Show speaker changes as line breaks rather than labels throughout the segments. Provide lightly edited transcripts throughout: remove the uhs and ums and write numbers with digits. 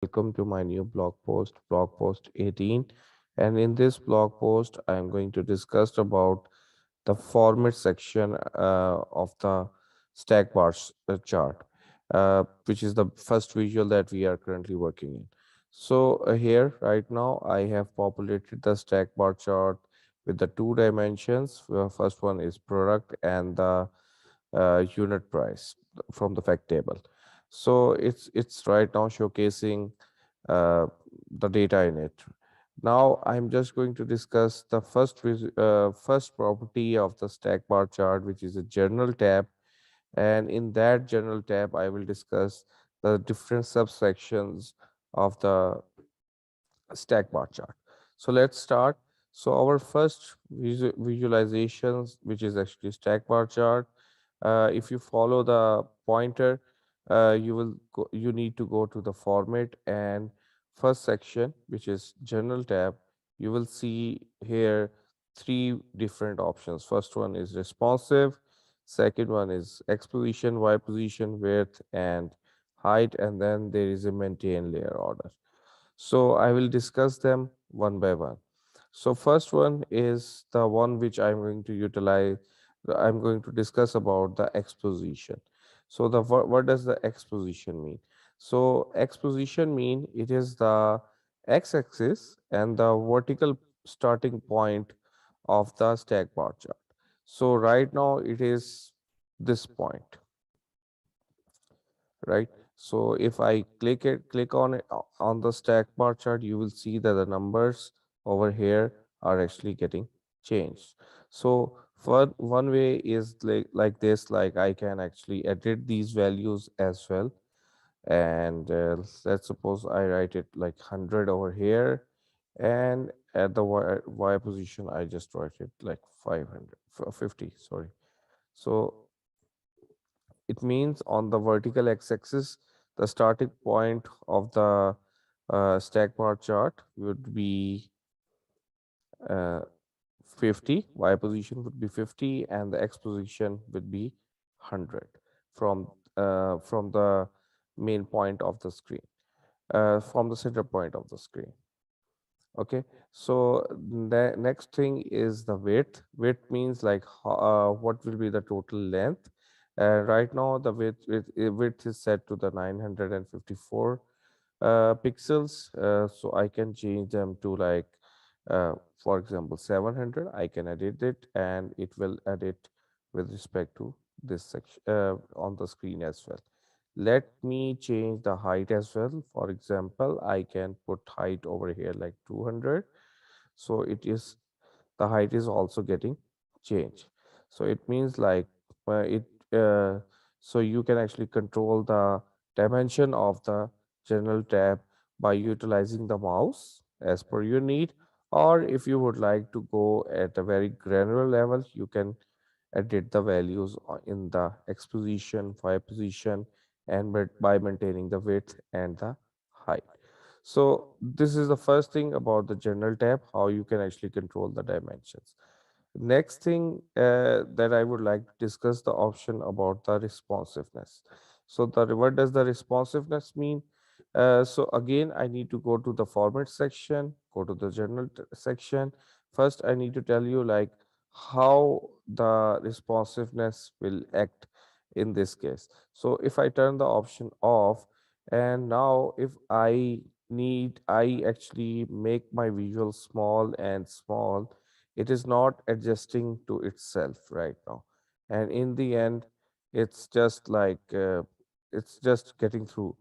welcome to my new blog post 18. And in this blog post, I am going to discuss about the format section of the stack bars chart, which is the first visual that we are currently working in. So here, right now, I have populated the stack bar chart with the two dimensions. First one is product and the unit price from the fact table. So it's right now showcasing uh, the data in it. Now I'm just going to discuss the first property of the stack bar chart, which is a general tab. And in that general tab, I will discuss the different subsections of the stack bar chart. So let's start. So our first visualizations, which is actually stack bar chart, if you follow the pointer, you need to go to the format and first section, which is general tab. You will see here three different options. First one is responsive, second one is X position, Y position, width, and height, and then there is a maintain layer order. So I will discuss them one by one. So first one is the one which I'm going to utilize. I'm going to discuss about the exposition. So what does the exposition mean? So exposition mean it is the x-axis and the vertical starting point of the stack bar chart. So right now it is this point, right? So if I click on it on the stack bar chart, you will see that the numbers over here are actually getting changed. So for one way is like this, like I can actually edit these values as well. And let's suppose I write it like 100 over here, and at the y position, I just write it like 500, 50, sorry. So it means on the vertical x-axis, the starting point of the stack bar chart would be uh, 50, y position would be 50, and the x position would be 100 from the main point of the screen, from the center point of the screen. Okay, so the next thing is the width. Width means like what will be the total length. Right now, the width is set to the 954 pixels. So I can change them to like, for example, 700. I can edit it, and it will edit with respect to this section on the screen as well. Let me change the height as well. For example, I can put height over here like 200. So it is the height is also getting changed. So it means like it so you can actually control the dimension of the general tab by utilizing the mouse as per your need. Or if you would like to go at a very granular level, you can edit the values in the X position, Y position, and by maintaining the width and the height. So this is the first thing about the general tab, how you can actually control the dimensions. Next thing that I would like to discuss the option about the responsiveness. So what does the responsiveness mean? So again, I need to go to the format section, go to the general section. First, I need to tell you like how the responsiveness will act in this case. So if I turn the option off, and now if I actually make my visual small and small, it is not adjusting to itself right now. And in the end, it's just like it's just getting through.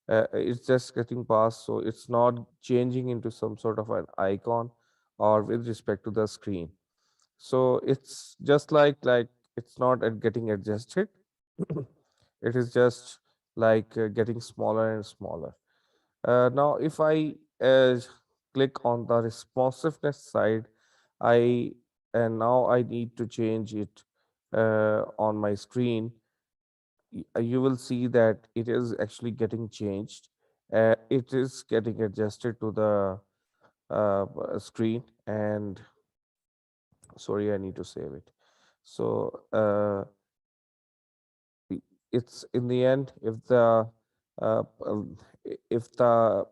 It's just getting past, so it's not changing into some sort of an icon or with respect to the screen. So it's just like it's not getting adjusted. It is just like getting smaller and smaller. Now, if I click on the responsiveness side, I and now I need to change it on my screen. You will see that it is actually getting changed. It is getting adjusted to the screen, and sorry, I need to save it. So it's in the end, if the if the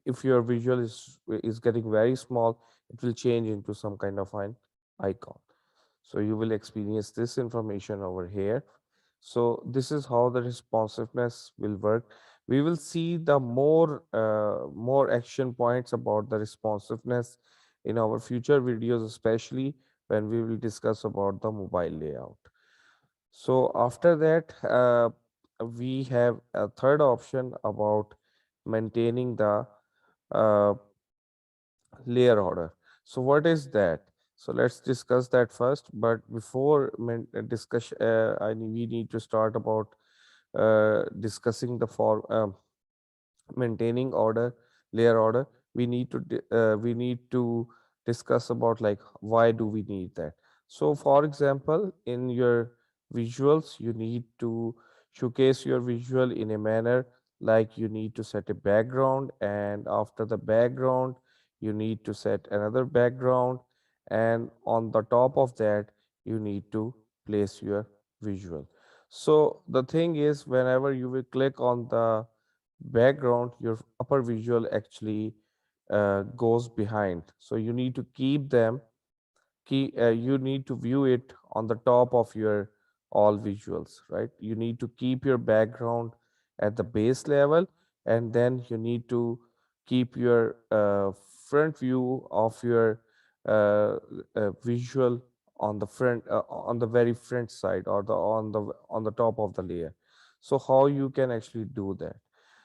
if your visual is getting very small, it will change into some kind of an icon. So you will experience this information over here. So this is how the responsiveness will work. We will see the more action points about the responsiveness in our future videos, especially when we will discuss about the mobile layout. So after that, we have a third option about maintaining the uh, layer order. So what is that? So let's discuss that first. But before discussion, we need to start about discussing the maintaining order, layer order. We need to discuss about like why do we need that. So for example, in your visuals, you need to showcase your visual in a manner like you need to set a background, and after the background you need to set another background, and on the top of that you need to place your visual. So the thing is, whenever you will click on the background, your upper visual actually goes behind. So you need to keep them, you need to view it on the top of your all visuals, right? You need to keep your background at the base level, and then you need to keep your front view of your uh, visual on the front, on the very front side, or the on the top of the layer. So how you can actually do that?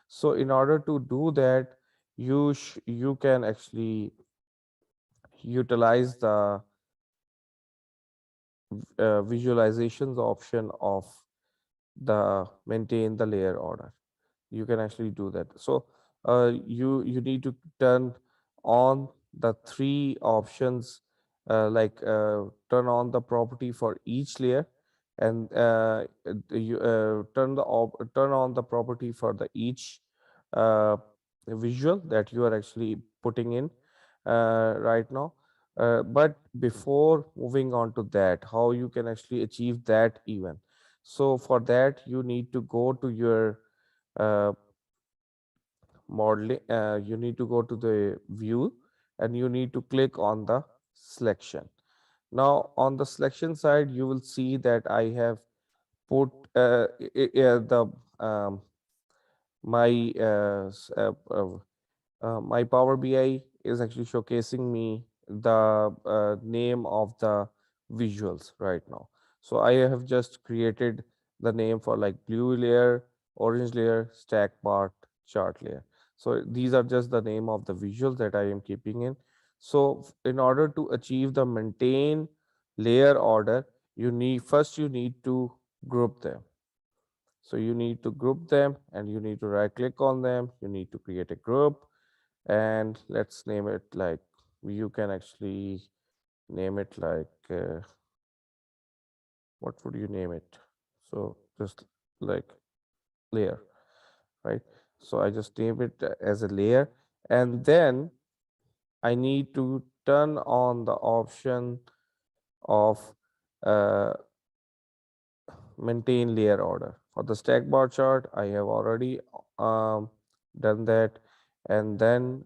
So in order to do that, you can actually utilize the visualizations option of the maintain the layer order. You can actually do that. So you need to turn on the three options, turn on the property for each layer, and you turn on the property for the each uh, visual that you are actually putting in right now. But before moving on to that, how you can actually achieve that even. So for that, you need to go to your uh, modeling, you need to go to the view, and you need to click on the selection. Now on the selection side, you will see that I have put the my my Power BI is actually showcasing me the name of the visuals right now. So I have just created the name for like blue layer, orange layer, stack part, chart layer. So these are just the name of the visuals that I am keeping in. So in order to achieve the maintain layer order, you need to group them. So you need to group them, and you need to right click on them. You need to create a group, and let's name it like, you can actually name it like what would you name it? So just like layer, right? So I just name it as a layer, and then I need to turn on the option of uh, maintain layer order. For the stack bar chart, I have already done that. And then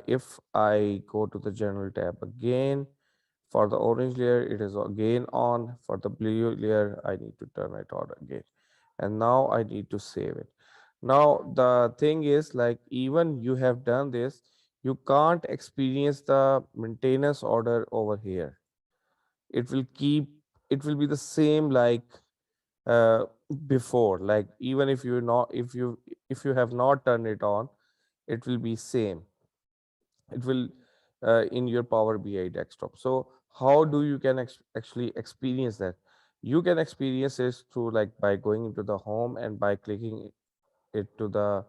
if I go to the general tab again, for the orange layer, it is again on. For the blue layer, I need to turn it on again. And now I need to save it. Now the thing is, like, even you have done this, you can't experience the maintenance order over here. It will keep, it will be the same like uh, before. Like, even if you not, if you have not turned it on, it will be same. It will in your Power BI desktop. So how do you can actually experience that? You can experience it through like by going into the home and by clicking it to the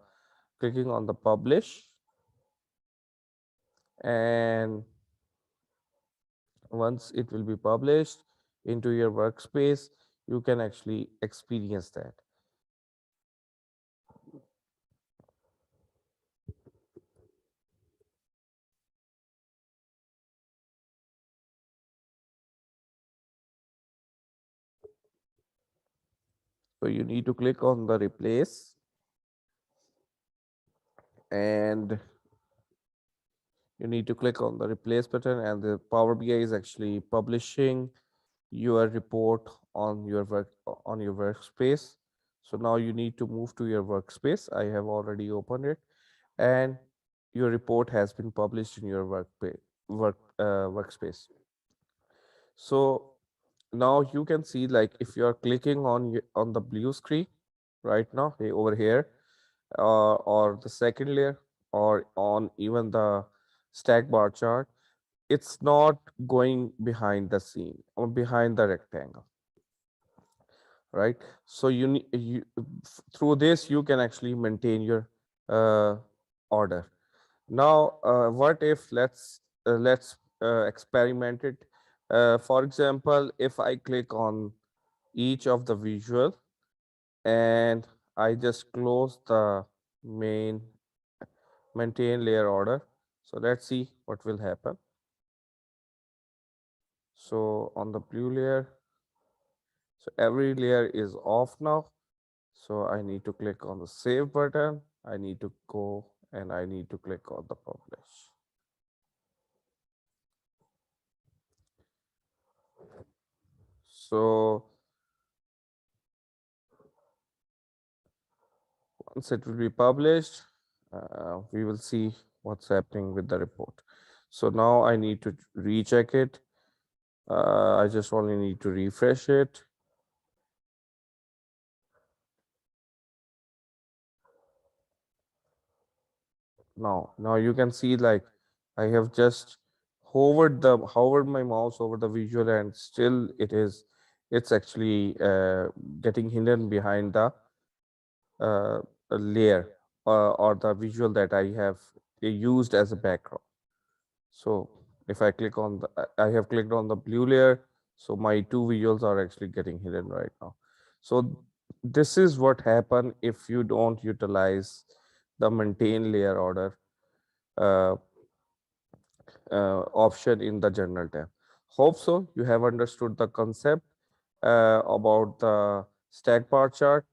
clicking on the publish, and once it will be published into your workspace, you can actually experience that. So you need to click on the replace, and you need to click on the replace button, and the Power BI is actually publishing your report on your workspace. So now you need to move to your workspace. I have already opened it, and your report has been published in your workspace. So now you can see, like, if you are clicking on on the blue screen right now, over here, or the second layer, or on even the stack bar chart, it's not going behind the scene or behind the rectangle, right? So through this you can actually maintain your uh, order. Now, what if let's experiment it. For example, if I click on each of the visual and I just close the main maintain layer order. So let's see what will happen. So on the blue layer, so every layer is off now. So I need to click on the save button. I need to go and I need to click on the publish. So once it will be published, we will see what's happening with the report. So now I need to recheck it. I just only need to refresh it. Now you can see, like, I have just hovered my mouse over the visual, and still it's actually getting hidden behind the layer, or the visual that I have used as a background. So if I click on I have clicked on the blue layer, so my two visuals are actually getting hidden right now. So this is what happen if you don't utilize the maintain layer order uh, option in the general tab. Hope so you have understood the concept about the stack bar chart.